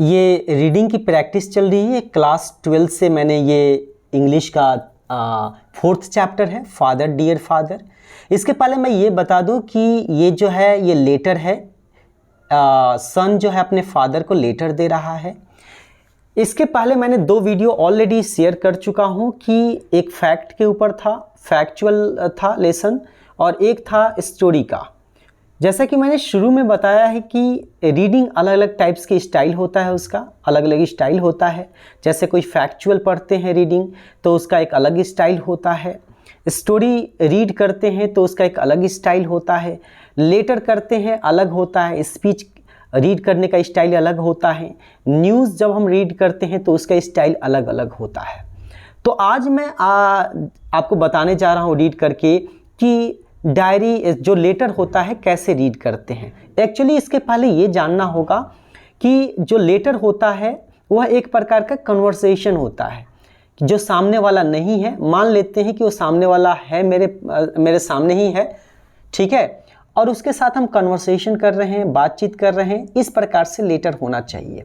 ये रीडिंग की प्रैक्टिस चल रही है। क्लास 12 से मैंने ये इंग्लिश का 4th चैप्टर है, फादर डियर फादर। इसके पहले मैं ये बता दूं कि ये जो है ये लेटर है। सन जो है अपने फादर को लेटर दे रहा है। इसके पहले मैंने 2 वीडियो ऑलरेडी शेयर कर चुका हूं कि एक फैक्ट के ऊपर था, फैक्चुअल था लेसन, और एक था स्टोरी का। जैसा कि मैंने शुरू में बताया है कि रीडिंग अलग अलग टाइप्स के स्टाइल होता है, उसका अलग अलग स्टाइल होता है। जैसे कोई फैक्चुअल पढ़ते हैं रीडिंग तो उसका एक अलग स्टाइल होता है, स्टोरी रीड करते हैं तो उसका एक अलग स्टाइल होता है, लेटर करते हैं अलग होता है, स्पीच रीड करने का स्टाइल अलग होता है, न्यूज़ जब हम रीड करते हैं तो उसका स्टाइल अलग अलग होता है। तो आज मैं आपको बताने जा रहा हूँ रीड करके कि डायरी जो लेटर होता है कैसे रीड करते हैं। एक्चुअली इसके पहले ये जानना होगा कि जो लेटर होता है वह एक प्रकार का कन्वर्सेशन होता है। जो सामने वाला नहीं है, मान लेते हैं कि वो सामने वाला है, मेरे सामने ही है, ठीक है, और उसके साथ हम कन्वर्सेशन कर रहे हैं, बातचीत कर रहे हैं, इस प्रकार से लेटर होना चाहिए।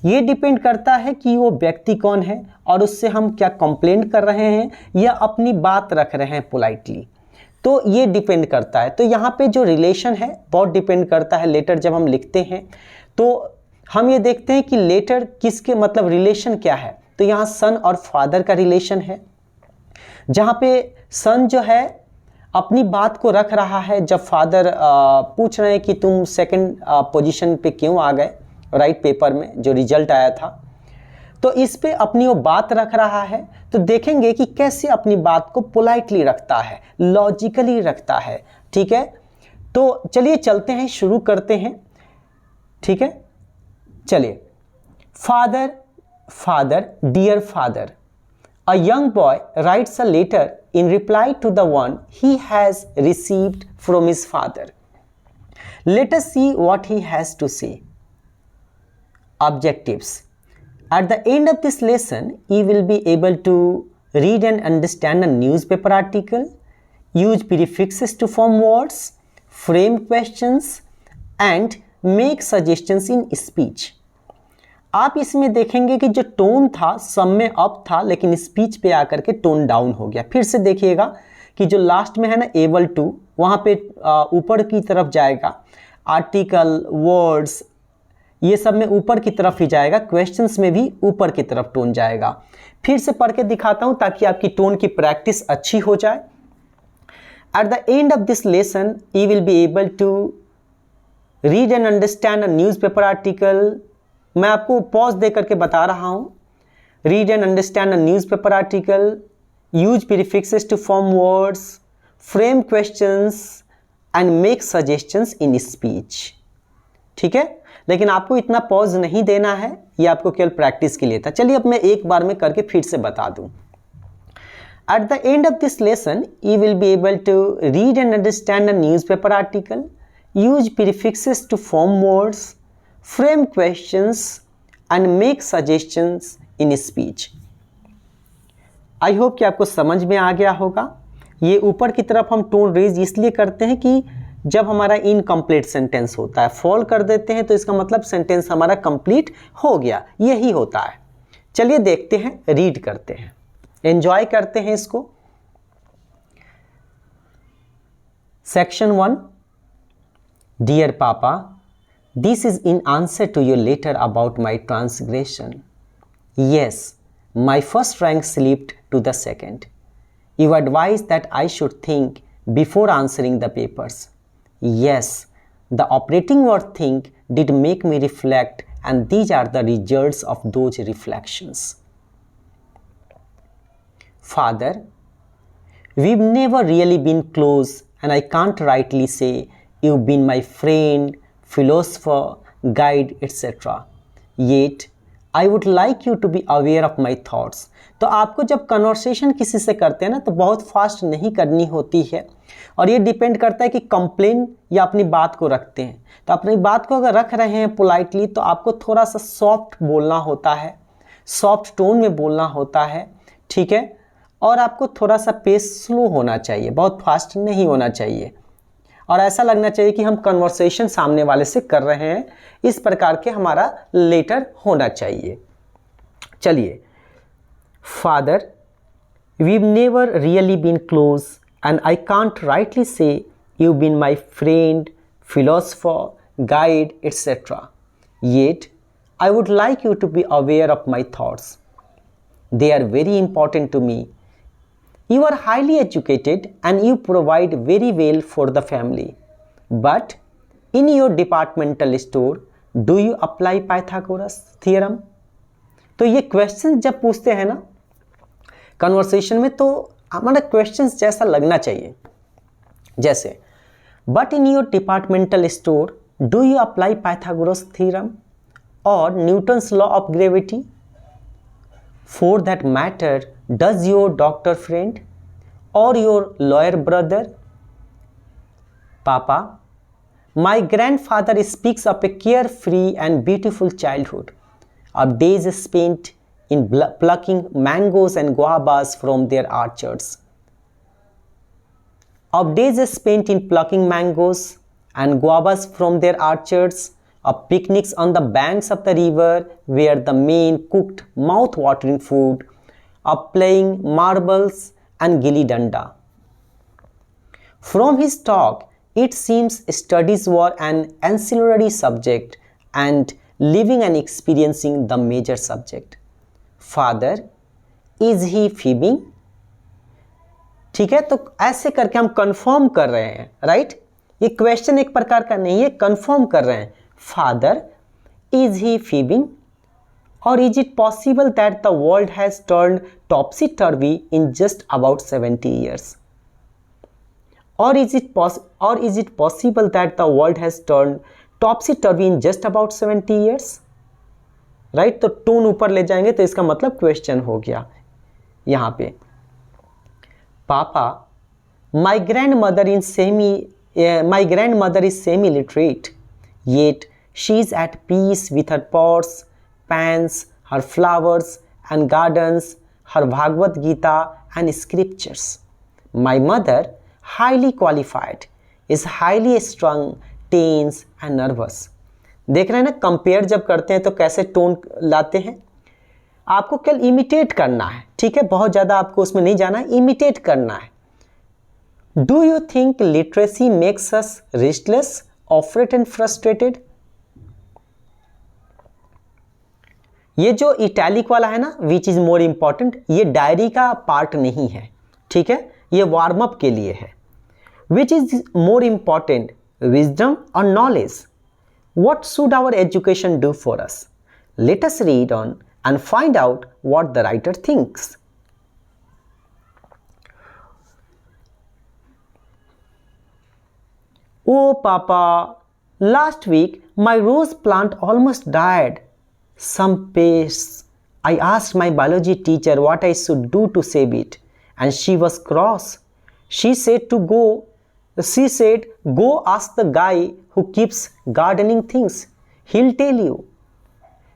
ये डिपेंड करता है कि वो व्यक्ति कौन है और उससे हम क्या कंप्लेंट कर रहे हैं या अपनी बात रख रहे हैं पोलाइटली, तो ये डिपेंड करता है। तो यहाँ पे जो रिलेशन है बहुत डिपेंड करता है। लेटर जब हम लिखते हैं तो हम ये देखते हैं कि लेटर किसके मतलब रिलेशन क्या है। तो यहाँ सन और फादर का रिलेशन है, जहाँ पे सन जो है अपनी बात को रख रहा है। जब फादर पूछ रहे हैं कि तुम सेकंड पोजीशन पे क्यों आ गए राइट पेपर में, जो रिजल्ट आया था, तो इस पे अपनी वो बात रख रहा है। तो देखेंगे कि कैसे अपनी बात को पोलाइटली रखता है, लॉजिकली रखता है, ठीक है। तो चलिए चलते हैं, शुरू करते हैं, ठीक है। चलिए, father father dear father, a young boy writes a letter in reply to the one he has received from his father. Let us see what he has to say. Objectives. At the end of this lesson, you will be able to read and understand a newspaper article, use prefixes to form words, frame questions, and make suggestions in speech. आप इसमें देखेंगे कि जो tone था सब में up था, लेकिन स्पीच पे आकर के टोन डाउन हो गया। फिर से देखिएगा कि जो लास्ट में है ना एबल टू, वहाँ पे ऊपर की तरफ जाएगा, आर्टिकल, वर्ड्स, ये सब में ऊपर की तरफ ही जाएगा, क्वेश्चंस में भी ऊपर की तरफ टोन जाएगा। फिर से पढ़ के दिखाता हूँ ताकि आपकी टोन की प्रैक्टिस अच्छी हो जाए। At the end of this lesson you will be able to read and understand a newspaper article. मैं आपको पॉज दे करके बता रहा हूँ। Read and understand a newspaper article, use prefixes to form words, frame questions and make suggestions in speech, ठीक है। लेकिन आपको इतना पॉज नहीं देना है, ये आपको केवल प्रैक्टिस के लिए था। चलिए अब मैं एक बार में करके फिर से बता दूं। At the end of this lesson you will be able to read and understand a newspaper article, use prefixes to form words, frame questions and make suggestions in speech. I hope कि आपको समझ में आ गया होगा। ये ऊपर की तरफ हम टोन रेज इसलिए करते हैं कि जब हमारा इनकम्प्लीट सेंटेंस होता है, फॉल कर देते हैं तो इसका मतलब सेंटेंस हमारा कंप्लीट हो गया, यही होता है। चलिए देखते हैं, रीड करते हैं, एंजॉय करते हैं इसको। Section 1, dear papa, this is in answer to your letter about my transgression. Yes, my first rank slipped to the second. You advised that I should think before answering the papers. Yes, the operating word think did make me reflect, and these are the results of those reflections. Father, we've never really been close, and I can't rightly say you've been my friend, philosopher, guide, etc. Yet, I would like you to be aware of my thoughts. तो आपको जब conversation किसी से करते हैं ना तो बहुत फास्ट नहीं करनी होती है, और ये डिपेंड करता है कि कंप्लेन या अपनी बात को रखते हैं। तो अपनी बात को अगर रख रहे हैं पोलाइटली तो आपको थोड़ा सा सॉफ्ट बोलना होता है, सॉफ्ट टोन में बोलना होता है, ठीक है। और आपको थोड़ा सा पेस स्लो होना चाहिए, बहुत फास्ट नहीं होना चाहिए। और ऐसा लगना चाहिए कि हम कन्वर्सेशन सामने वाले से कर रहे हैं, इस प्रकार के हमारा लेटर होना चाहिए। चलिए, father, we've never really been close and I can't rightly say you've been my friend, philosopher, guide, etc. Yet, I would like you to be aware of my thoughts. They are very important to me. You are highly educated and you provide very well for the family. But in your departmental store, do you apply Pythagoras theorem? तो ये question जब पूछते हैं ना conversation में, तो हमारा question जैसा लगना चाहिए, जैसे but in your departmental store do you apply Pythagoras theorem और Newton's law of gravity? For that matter does your doctor friend और your lawyer brother? Papa, my grandfather speaks of a carefree and beautiful childhood of days spent in plucking mangoes and guavas from their orchards. Of days spent in plucking mangoes and guavas from their orchards, of picnics on the banks of the river where the men cooked mouth-watering food, of playing marbles and gilli danda. From his talk, it seems studies were an ancillary subject and living and experiencing the major subject. Father, is he fibbing? ठीक है, तो ऐसे करके हम confirm कर रहे हैं, right? ये क्वेश्चन एक प्रकार का नहीं है, कंफर्म कर रहे हैं। Father, is he fibbing? Or is it possible that the world has turned topsy-turvy in just about 70 years? Or is it possible that the world has turned topsy-turvy in just about 70 years? Right, तो tone ऊपर ले जाएंगे तो इसका मतलब question हो गया यहाँ पे। पापा, my grandmother is semi-literate, yet she is at peace with her pots, pans, her flowers and gardens, her Bhagavad Gita and scriptures. My mother, highly qualified, is highly strung, tense and nervous. देख रहे हैं ना, compare जब करते हैं तो कैसे tone लाते हैं। आपको केवल इमिटेट करना है, ठीक है, बहुत ज़्यादा आपको उसमें नहीं जाना है, इमिटेट करना है। Do you think literacy makes us restless, overwrought and frustrated? ये जो इटैलिक वाला है ना, विच इज मोर इंपॉर्टेंट, ये डायरी का पार्ट नहीं है, ठीक है, ये वार्म अप के लिए है। विच is more important, wisdom or knowledge? What should our education do for us? Let us read on and find out what the writer thinks. Oh Papa, last week my rose plant almost died. Some pests. I asked my biology teacher what I should do to save it, and she was cross. She said, go ask the guy who keeps gardening things. He'll tell you.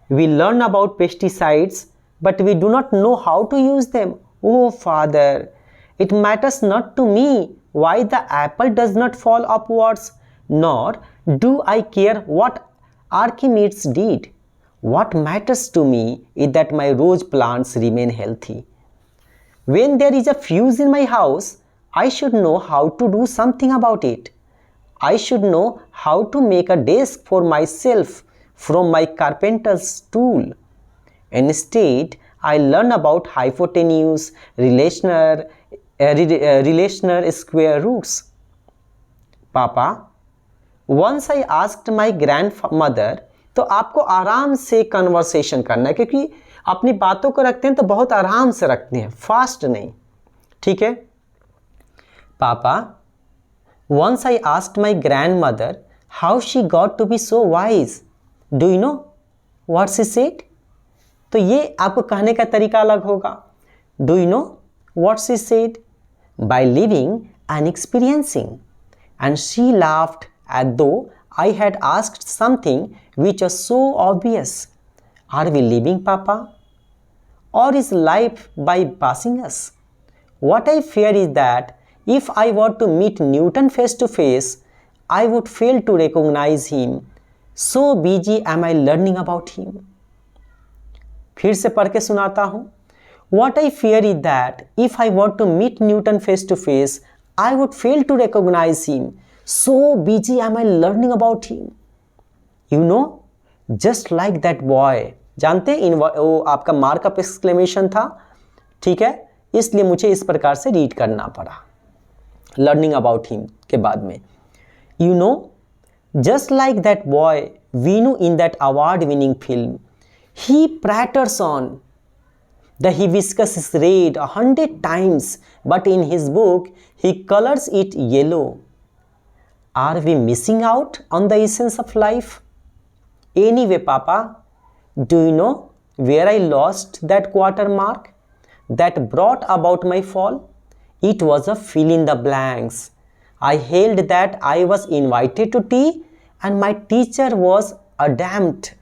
We learn about pesticides, but we do not know how to use them. Oh, Father, it matters not to me why the apple does not fall upwards, nor do I care what Archimedes did. What matters to me is that my rose plants remain healthy. When there is a fuse in my house, I should know how to do something about it. I should know how to make a desk for myself from my carpenter's tool. Instead, I learn about hypotenuse, relational square roots. Papa, once I asked my grandmother, तो आपको आराम से conversation करना है, क्योंकि अपनी बातों को रखते हैं तो बहुत आराम से रखते हैं, फास्ट नहीं, ठीक है। Papa, once I asked my grandmother how she got to be so wise. Do you know what she said? तो ये आपको कहने का तरीका अलग होगा। Do you know what she said? By living and experiencing. And she laughed as though I had asked something which was so obvious. Are we living, Papa? Or is life bypassing us? What I fear is that if I were to meet Newton face to face, I would fail to recognize him. So busy am I learning about him. फिर से पढ़ के सुनाता हूँ. What I fear is that if I were to meet Newton face to face, I would fail to recognize him. So busy am I learning about him. You know, just like that boy. जानते हैं वो आपका markup exclamation था, ठीक है, इसलिए मुझे इस प्रकार से रीड करना पड़ा लर्निंग अबाउट हिम के बाद में. You know, just like that boy Vinu in that award-winning film, he pratters on. The hibiscus is read 100 times, but in his book he colors it yellow. Are we missing out on the essence of life? Anyway, Papa, do you know where I lost that quarter mark that brought about my fall? It was a fill in the blanks. I held that I was invited to tea and my teacher was adamant.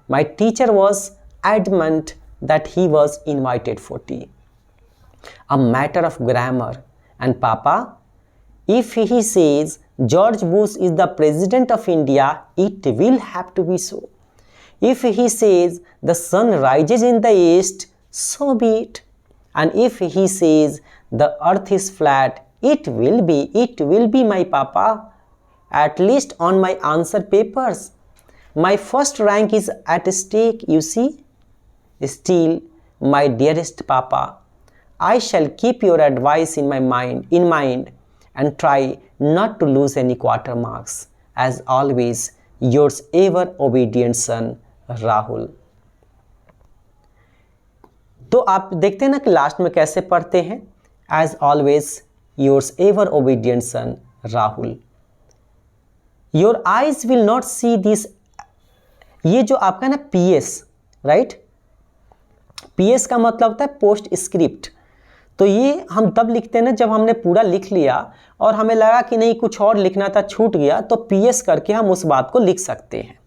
My teacher was adamant that he was invited for tea. A matter of grammar. And Papa, if he says George Bush is the president of India, it will have to be so. If he says the sun rises in the east, so be it. And if he says the earth is flat, it will be my Papa, at least on my answer papers. My first rank is at stake, you see. Still, my dearest Papa, I shall keep your advice in mind and try not to lose any quarter marks. As always, yours ever obedient son, Rahul. तो आप देखते हैं ना कि last में कैसे पढ़ते हैं, as always yours ever obedient son Rahul. Your eyes will not see this. ये जो आपका ना पीएस, राइट, पीएस का मतलब होता है पोस्ट स्क्रिप्ट. तो ये हम तब लिखते हैं ना जब हमने पूरा लिख लिया और हमें लगा कि नहीं कुछ और लिखना था, छूट गया, तो पीएस करके हम उस बात को लिख सकते हैं.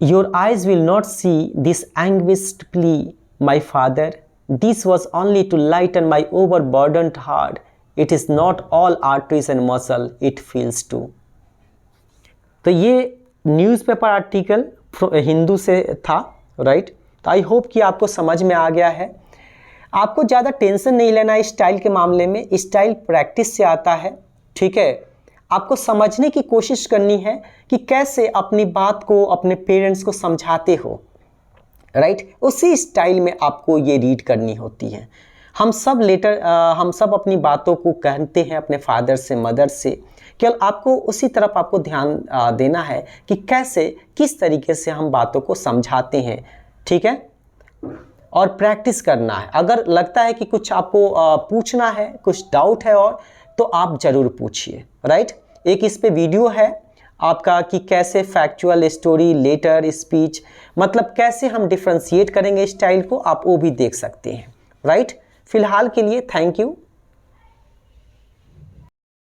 Your eyes will not see this anguished plea my father. This was only to lighten my overburdened heart. It is not all arteries and muscle, it feels too. तो ये न्यूज़पेपर आर्टिकल हिंदू से था, राइट. तो आई hope कि आपको समझ में आ गया है. आपको ज़्यादा टेंशन नहीं लेना है स्टाइल के मामले में. स्टाइल प्रैक्टिस से आता है, ठीक है. आपको समझने की कोशिश करनी है कि कैसे अपनी बात को अपने पेरेंट्स को समझाते हो, राइट. उसी स्टाइल में आपको ये रीड करनी होती है. हम सब अपनी बातों को कहते हैं अपने फादर से, मदर से. केवल आपको उसी तरफ आपको ध्यान देना है कि कैसे, किस तरीके से हम बातों को समझाते हैं, ठीक है. और प्रैक्टिस करना है. अगर लगता है कि कुछ आपको पूछना है, कुछ डाउट है और, तो आप ज़रूर पूछिए, राइट. एक इस पे वीडियो है आपका कि कैसे फैक्चुअल, स्टोरी, लेटर, स्पीच, मतलब कैसे हम डिफ्रेंशिएट करेंगे स्टाइल को, आप वो भी देख सकते हैं, राइट. फिलहाल के लिए थैंक यू.